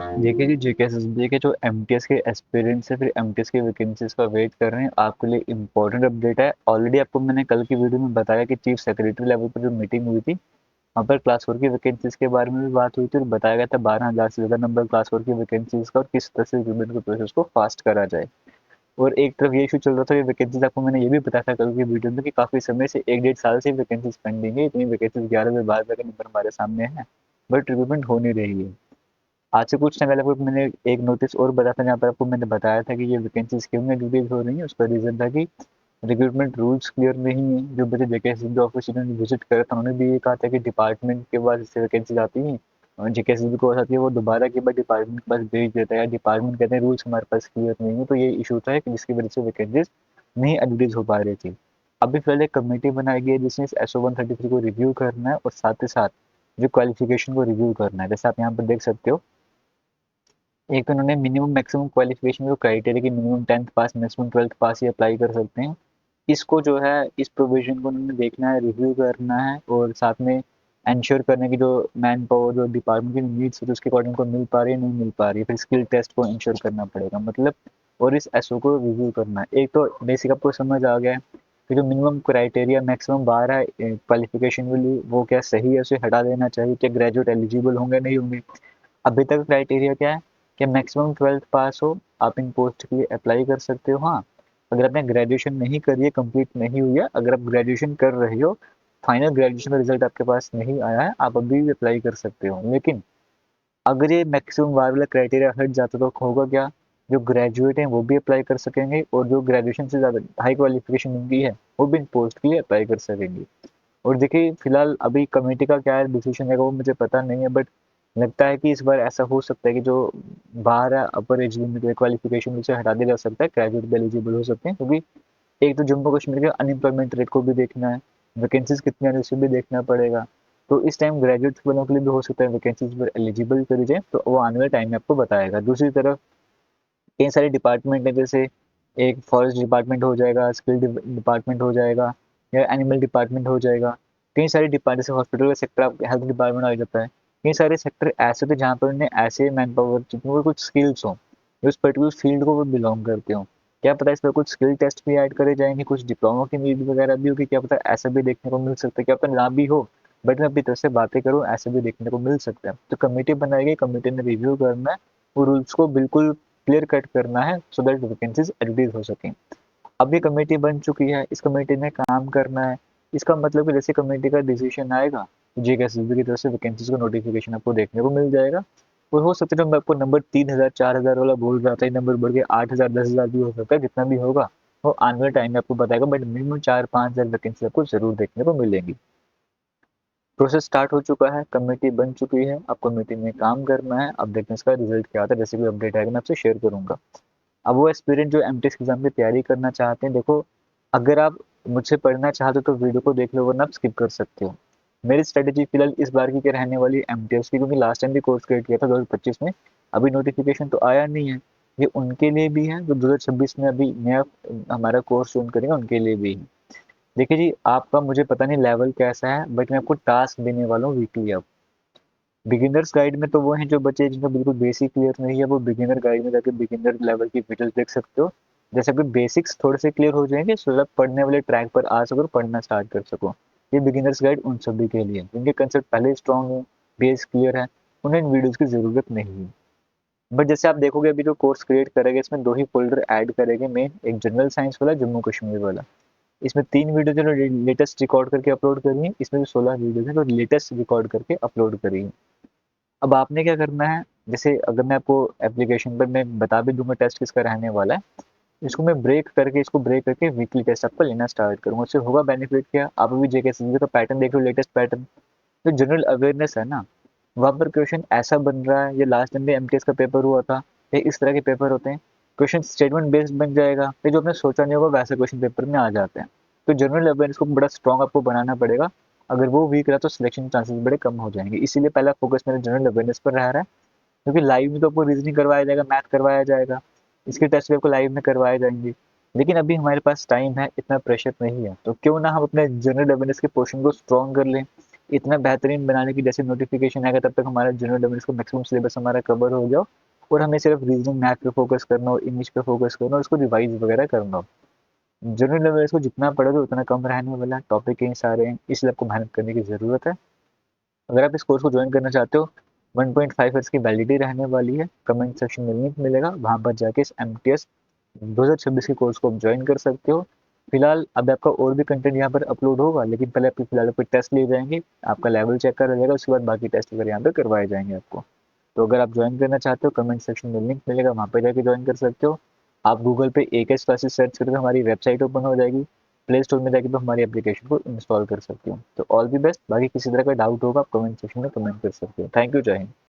देखिए जी, जेकेएसएसबी के जो एमटीएस के एस्पिरेंट्स है, फिर एमटीएस की वैकेंसीज का वेट कर रहे हैं, आपके लिए इंपॉर्टेंट अपडेट है। ऑलरेडी आपको मैंने कल की वीडियो में बताया कि चीफ सेक्रेटरी लेवल पर जो मीटिंग हुई थी, वहाँ पर क्लास 4 की वैकेंसीज के बारे में भी बात हुई थी और बताया गया था 12,000 से ज़्यादा नंबर क्लास 4 की वैकेंसीज का और किस तरह से रिक्रूटमेंट के प्रोसेस को फास्ट करा जाए। और एक तरफ ये इशू चल रहा था, ये वैकेंसीज आपको मैंने ये भी बताया था कल की वीडियो में कि काफ़ी समय से 1 डेढ़ साल से वैकेंसीज पेंडिंग है, इतनी वैकेंसीज 11,000 का नंबर हमारे सामने है, बट रिक्रूटमेंट हो नहीं रही है। आज से कुछ टाइम पहले आपको मैंने एक नोटिस और बताया था, जहाँ पर आपको मैंने बताया था कि ये वैकेंसीज क्यों नहीं रिलीज हो रही है। उसका रीज़न था कि रिक्रूटमेंट रूल्स क्लियर नहीं है। जो बच्चे जेकेएसएसबी ऑफिस जिन्होंने विजिट करा था, उन्होंने भी ये कहा था कि डिपार्टमेंट के पास इससे वैकेंसीज आती हैं और जेकेएसएसबी को आती है, वो दोबारा के बाद डिपार्टमेंट के पास भेज देता है, या डिपार्टमेंट कहते हैं रूल्स हमारे पास क्लियर नहीं है। तो ये इशू था कि जिसकी वजह से वैकेंसीज नहीं एडवर्टाइज हो पा रही थी। अभी फिलहाल एक कमेटी बनाई गई है जिसने इस SO-133 को रिव्यू करना है और साथ ही साथ जो क्वालिफिकेशन को रिव्यू करना है। जैसे आप यहाँ पर देख सकते हो, एक तो उन्होंने मिनिमम मैक्सिमम क्वालिफिकेशन जो क्राइटेरिया की मिनिमम 10th पास मैक्सिमम 12th पास ही अप्लाई कर सकते हैं। इसको जो है, इस प्रोविजन को उन्होंने देखना है, रिव्यू करना है और साथ में एंश्योर करने की जो मैन पावर जो डिपार्टमेंट की नीड्स है उसके अकॉर्डिंग को मिल पा रही है नहीं मिल पा रही है, फिर स्किल टेस्ट को इंश्योर करना पड़ेगा मतलब। और इस एसओ को रिव्यू करना है। एक तो बेसिक आपको समझ आ गया है कि जो मिनिमम क्राइटेरिया मैक्सिमम 12 क्वालिफिकेशन के लिए वो क्या सही है, उसे हटा देना चाहिए। क्या ग्रेजुएट एलिजिबल होंगे नहीं होंगे। अभी तक क्राइटेरिया क्या है कि मैक्सिमम 12th पास हो, आप इन पोस्ट के लिए अप्लाई कर सकते हो। हाँ, अगर आपने ग्रेजुएशन नहीं करी है, कंप्लीट नहीं हुई है, अगर आप ग्रेजुएशन कर रहे हो, फाइनल ग्रेजुएशन का रिजल्ट आपके पास नहीं आया है, आप अभी भी अप्लाई कर सकते हो। लेकिन अगर ये मैक्सिमम बार वाला क्राइटेरिया हट जाता तो होगा क्या, जो ग्रेजुएट हैं वो भी अप्लाई कर सकेंगे और जो ग्रेजुएशन से ज़्यादा हाई क्वालिफिकेशन उनकी है वो भी इन पोस्ट के लिए अप्लाई कर सकेंगे। और देखिए फिलहाल अभी कमेटी का क्या डिसीजन है वो मुझे पता नहीं है, बट लगता है कि इस बार ऐसा हो सकता है कि जो बाहर है अपर एज लिमिट क्वालिफिकेशन उसे हटा दिया जा सकता है, ग्रेजुएट भी एलिजिबल हो सकते हैं। क्योंकि एक तो जम्मू कश्मीर के अनएम्प्लॉयमेंट रेट को भी देखना है, वैकेंसीज कितनी आने उसे भी देखना पड़ेगा। तो इस टाइम ग्रेजुएट वालों के लिए भी हो सकता है वैकेंसीज पर एलिजिबल करी जाए, तो वो आने वाले टाइम में आपको बताएगा। दूसरी तरफ कई सारे डिपार्टमेंट है, जैसे एक फॉरेस्ट डिपार्टमेंट हो जाएगा, स्किल डिपार्टमेंट हो जाएगा, या एनिमल डिपार्टमेंट हो जाएगा। कई सारे डिपार्टमेंट जैसे हॉस्पिटल का सेक्टर हेल्थ डिपार्टमेंट आ जाता है। कई सारे सेक्टर ऐसे थे जहाँ पर उन्हें ऐसे मैन पावर जिनमें कुछ स्किल्स हों, जो उस पर्टिकुलर फील्ड को वो बिलोंग करते हो। क्या पता इस पर कुछ स्किल टेस्ट भी ऐड करे जाएंगे, कुछ डिप्लोमा की नीड वगैरह भी होगी, क्या पता ऐसा भी देखने को मिल सकता है। क्या पता ना भी हो, बट मैं अपनी तरफ से बातें करूँ, ऐसा भी देखने को मिल सकता है। तो कमेटी बनाई गई, कमेटी ने रिव्यू करना है, वो रूल्स को बिल्कुल क्लियर कट करना है सो दैट वैकेंसीज एडवर्टाइज हो सकें। अब ये कमेटी बन चुकी है, इस कमेटी ने काम करना है। इसका मतलब कि जैसे कमेटी का डिसीजन आएगा, जेकेएसएसबी की तरफ से वैकेंसीज का नोटिफिकेशन आपको देखने को मिल जाएगा। और हो सकता है मैं आपको नंबर 3,000 4,000 वाला बोल रहा था, ये नंबर बढ़ के 8,000 10,000 भी हो सकता है, जितना भी होगा वो आने वाले टाइम में आपको बताएगा, बट मिनिमम 4-5,000 वैकेंसी आपको जरूर देखने को मिलेंगी। प्रोसेस स्टार्ट हो चुका है, कमेटी बन चुकी है, अब कमेटी में काम करना है। अब देखते हैं इसका रिजल्ट क्या आता है, जैसे भी अपडेट आएगा मैं आपसे शेयर करूंगा। अब वो एस्पिरेंट जो एमटेक एग्जाम की तैयारी करना चाहते हैं, देखो अगर आप मुझसे पढ़ना चाहते हो तो वीडियो को देख लो, वरना आप स्किप कर सकते हो। मेरी स्ट्रेटेजी फिलहाल इस बार की क्या रहने वाली एमटीएस की, क्योंकि लास्ट टाइम भी कोर्स क्रिएट किया था 2025 में, अभी नोटिफिकेशन तो आया नहीं है। ये उनके लिए भी है जो 2026 में अभी नया हमारा कोर्स ज्वाइन करेंगे, उनके लिए भी है। देखिए जी, आपका मुझे पता नहीं लेवल कैसा है, बट मैं आपको टास्क देने वाला हूँ वीकली। अब बिगिनर्स गाइड में तो वो हैं जो बच्चे जिनका बिल्कुल बेसिक क्लियर नहीं है, वो बिगिनर गाइड में जाके बिगिनर लेवल की वीडियोस देख सकते हो। जैसे आपके बेसिक्स थोड़े से क्लियर हो जाएंगे, सो आप पढ़ने वाले ट्रैक पर आ सको और पढ़ना स्टार्ट कर सको। ये बिगिनर्स गाइड उन सभी के लिए, जिनके कंसेप्ट पहले स्ट्रॉन्ग है, बेस क्लियर है, उन्हें इन वीडियोस की जरूरत नहीं है। बट जैसे आप देखोगे अभी जो कोर्स क्रिएट करेंगे, इसमें दो ही फोल्डर ऐड करेंगे मेन, एक जनरल साइंस वाला, जम्मू कश्मीर वाला। इसमें 3 वीडियो जो लेटेस्ट रिकॉर्ड करके अपलोड करी है, इसमें जो 16 वीडियो है जो लेटेस्ट रिकॉर्ड करके अपलोड करी है। अब आपने क्या करना है, जैसे अगर मैं आपको एप्लीकेशन पर मैं बता भी दूंगा टेस्ट किसका रहने वाला है, इसको मैं ब्रेक करके वीकली टेस्ट आपका लेना स्टार्ट करूंगा। उससे होगा बेनिफिट क्या, आप अभी जेकेएसएसबी का पैटर्न देख लो, लेटेस्ट पैटर्न जो जनरल अवेयरनेस है ना, वहाँ पर क्वेश्चन ऐसा बन रहा है, ये लास्ट टाइम भी एमटीएस का पेपर हुआ था, ये इस तरह के पेपर होते हैं। क्वेश्चन स्टेटमेंट बेस्ड बन जाएगा, फिर जो आपने सोचा नहीं होगा वैसे क्वेश्चन पेपर में आ जाते हैं। तो जनरल अवेयरनेस को बड़ा स्ट्रॉन्ग आपको बनाना पड़ेगा। अगर वो वीक रहा तो सिलेक्शन चांसेस बड़े कम हो जाएंगे, इसीलिए पहला फोकस मेरा जनरल अवेयरनेस पर रह रहा है। क्योंकि लाइव में तो आपको रीजनिंग करवाया जाएगा, मैथ करवाया जाएगा, इसके टेस्ट भी आपको लाइव में करवाए जाएंगे। लेकिन अभी हमारे पास टाइम है, इतना प्रेशर नहीं है, तो क्यों ना हम अपने जनरल अवेयरनेस के पोर्शन को स्ट्रॉन्ग कर लें। इतना बेहतरीन बनाने की जैसे नोटिफिकेशन आएगा तब तक हमारा जनरल अवेयरनेस को मैक्सिमम सिलेबस हमारा कवर हो गया और हमें सिर्फ रीजनिंग मैथ पे फोकस करना हो, इंग्लिश पे फोकस करना हो, उसको रिवाइज वगैरह करना हो। जनरल अवेयरनेस को जितना पढ़ोगे उतना कम रहने वाला है, टॉपिक कई सारे हैं, इसलिए आपको मेहनत करने की ज़रूरत है। अगर आप इस कोर्स को ज्वाइन करना चाहते हो, 1.5 ईयर्स की वैलिडिटी रहने वाली है। कमेंट सेक्शन में लिंक मिलेगा, वहाँ पर जाके इस एमटीएस 2026 के कोर्स को आप ज्वाइन कर सकते हो। फिलहाल अब आपका और भी कंटेंट यहाँ पर अपलोड होगा, लेकिन पहले आपके फिलहाल आपके टेस्ट लिए जाएंगे, आपका लेवल चेक करा जाएगा, उसके बाद बाकी टेस्ट वगैरह यहाँ पर करवाए जाएंगे आपको। तो अगर आप ज्वाइन करना चाहते हो, कमेंट सेक्शन में लिंक मिलेगा, वहाँ पर जाके ज्वाइन कर सकते हो। आप गूगल पे AKS क्लासेस सर्च करके हमारी वेबसाइट ओपन हो जाएगी, प्ले स्टोर में जाके तो हमारी एप्लीकेशन को इंस्टॉल कर सकते हो। तो ऑल दी बेस्ट, बाकी किसी तरह का डाउट होगा आप कमेंट सेक्शन में कमेंट कर सकते हो। थैंक यू, जय हिंद।